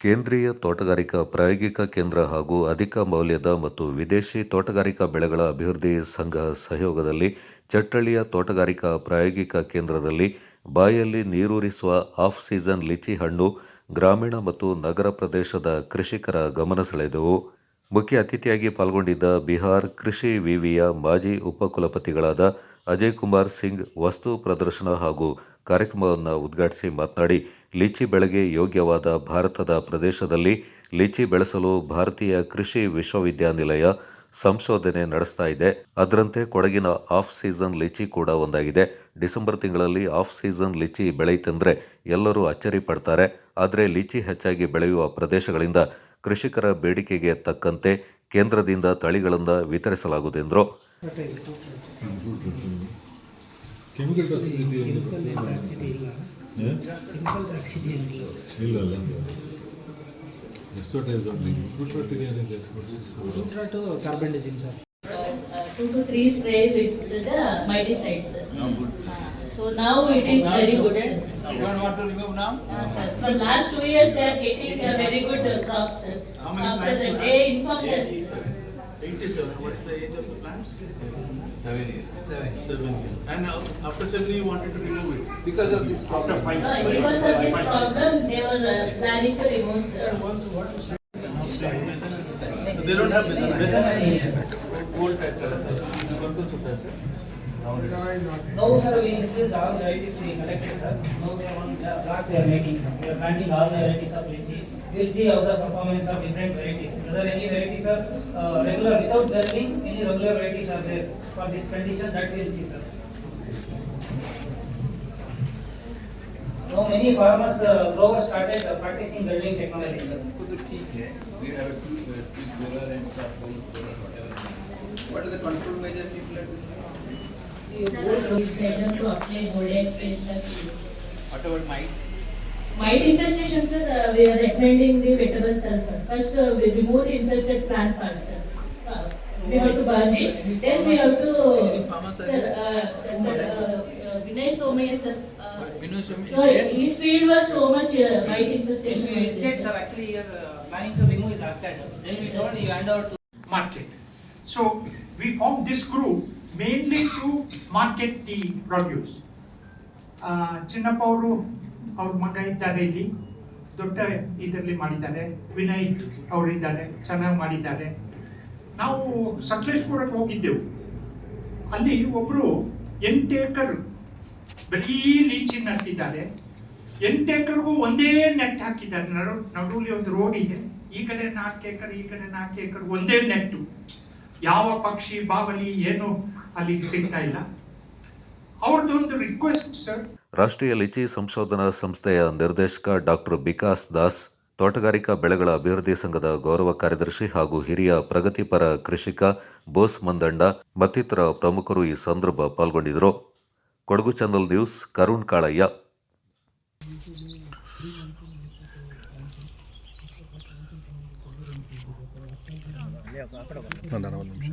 ಕೇಂದ್ರೀಯ ತೋಟಗಾರಿಕಾ ಪ್ರಾಯೋಗಿಕ ಕೇಂದ್ರ ಹಾಗೂ ಅಧಿಕ ಮೌಲ್ಯದ ಮತ್ತು ವಿದೇಶಿ ತೋಟಗಾರಿಕಾ ಬೆಳೆಗಳ ಅಭಿವೃದ್ಧಿ ಸಂಘ ಸಹಯೋಗದಲ್ಲಿ ಚಟ್ಟಳ್ಳಿಯ ತೋಟಗಾರಿಕಾ ಪ್ರಾಯೋಗಿಕ ಕೇಂದ್ರದಲ್ಲಿ ಬಾಯಲ್ಲಿ ನೀರೂರಿಸುವ ಆಫ್ ಸೀಸನ್ ಲಿಚಿ ಹಣ್ಣು ಗ್ರಾಮೀಣ ಮತ್ತು ನಗರ ಪ್ರದೇಶದ ಕೃಷಿಕರ ಗಮನ ಸೆಳೆದವು. ಮುಖ್ಯ ಅತಿಥಿಯಾಗಿ ಪಾಲ್ಗೊಂಡಿದ್ದ ಬಿಹಾರ್ ಕೃಷಿ ವಿವಿಯ ಮಾಜಿ ಉಪಕುಲಪತಿಗಳಾದ ಅಜಯ್ ಕುಮಾರ್ ಸಿಂಗ್ ವಸ್ತು ಪ್ರದರ್ಶನ ಹಾಗೂ ಕಾರ್ಯಕ್ರಮವನ್ನು ಉದ್ಘಾಟಿಸಿ ಮಾತನಾಡಿ, ಲಿಚಿ ಬೆಳೆಗೆ ಯೋಗ್ಯವಾದ ಭಾರತದ ಪ್ರದೇಶದಲ್ಲಿ ಲಿಚಿ ಬೆಳೆಸಲು ಭಾರತೀಯ ಕೃಷಿ ವಿಶ್ವವಿದ್ಯಾನಿಲಯ ಸಂಶೋಧನೆ ನಡೆಸ್ತಾ ಇದೆ. ಅದರಂತೆ ಕೊಡಗಿನ ಆಫ್ ಸೀಸನ್ ಲಿಚಿ ಕೂಡ ಒಂದಾಗಿದೆ. ಡಿಸೆಂಬರ್ ತಿಂಗಳಲ್ಲಿ ಆಫ್ ಸೀಸನ್ ಲಿಚಿ ಬೆಳೆಯಿತೆಂದರೆ ಎಲ್ಲರೂ ಅಚ್ಚರಿ ಪಡ್ತಾರೆ. ಆದರೆ ಲಿಚಿ ಹೆಚ್ಚಾಗಿ ಬೆಳೆಯುವ ಪ್ರದೇಶಗಳಿಂದ ಕೃಷಿಕರ ಬೇಡಿಕೆಗೆ ತಕ್ಕಂತೆ ಕೇಂದ್ರದಿಂದ ತಳಿಗಳನ್ನು ವಿತರಿಸಲಾಗುವುದೆಂದರು. ಕೆಮಿಕಲ್ ಟಾಕ್ಸಿಸಿಟಿ ಇಲ್ಲ carbendazim sir 2 to 3 spray with the miticides. So now it is very good, sir. You don't want to remove now? Sir. For last 2 years they are getting a very good crops, sir. How many After plants that you they have? informed us. 87. What is the age of the plants? 7 years. 7 years. And after 7 you wanted to remove it? Because of this After 5. Because of this problem they were planning to remove, sir. They don't have old type controls होता है sir. No sir, we increase all varieties we collected sir. Now we are on block they are making sir. We are planting all the varieties of lychee. We will see how the performance of different varieties. Whether any varieties are regular without gardening, any regular varieties are there for this condition that we will see sir. Now many farmers growers started practicing gardening technology. तो ठीक है. We have a twig roller and soft roller, whatever. What are the control measures people are doing? It's better to apply Goldec paste. What about mite? Mite infestation, sir, we are recommending the vegetable sulfur. First, we remove the infested plant parts, sir. We have to burn it. Then we have to, sir, Vinay Somaya, sir. So his field was so much mite infestation. Instead sir, actually you are planning to remove his outside. Then we told you hand over to market. So we formed this group mainly to market the produce. Chinnappa ಅವರು ಅವ್ರ ಮಗ ಇದ್ದಾರೆ, ಇಲ್ಲಿ ದೊಡ್ಡ ಇದರಲ್ಲಿ ಮಾಡಿದ್ದಾರೆ. ವಿನಯ್ ಅವರಿದ್ದಾರೆ, ಚೆನ್ನಾಗಿ ಮಾಡಿದ್ದಾರೆ. ನಾವು ಸಕಲೇಶ್ಪುರಕ್ಕೆ ಹೋಗಿದ್ದೆವು. ಅಲ್ಲಿ ಒಬ್ಬರು 8 ಎಕರ್ ಬರೀ ಲೀಚಿ ನಟ್ಟಿದ್ದಾರೆ. 8 ಎಕರ್ಗೂ ಒಂದೇ ನೆಟ್ ಹಾಕಿದ್ದಾರೆ. ನಡುವಲ್ಲಿ ಒಂದು ರೋಡ್ ಇದೆ, ಈ ಕಡೆ 4 ಎಕರ್, ಈ ಕಡೆ 4 ಎಕರ್, ಒಂದೇ ನೆಟ್ಟು. ಯಾವ ಪಕ್ಷಿ ಬಾವಲಿ ಏನು ಅಲ್ಲಿಗೆ ಸಿಗ್ತಾ ಇಲ್ಲ. ಅವ್ರದ್ದೊಂದು ರಿಕ್ವೆಸ್ಟ್ ಸರ್. ರಾಷ್ಟ್ರೀಯ ಲಿಚಿ ಸಂಶೋಧನಾ ಸಂಸ್ಥೆಯ ನಿರ್ದೇಶಕ ಡಾಕ್ಟರ್ ಬಿಕಾಸ್ ದಾಸ್, ತೋಟಗಾರಿಕಾ ಬೆಳೆಗಳ ಅಭಿವೃದ್ಧಿ ಸಂಘದ ಗೌರವ ಕಾರ್ಯದರ್ಶಿ ಹಾಗೂ ಹಿರಿಯ ಪ್ರಗತಿಪರ ಕೃಷಿಕ ಬೋಸ್ ಮಂದಂಡ ಮತ್ತಿತರ ಪ್ರಮುಖರು ಈ ಸಂದರ್ಭ ಪಾಲ್ಗೊಂಡಿದ್ದರು. Kodagu channel news, Karun Kalayya. ಒಂದು ನಿಮಿಷ.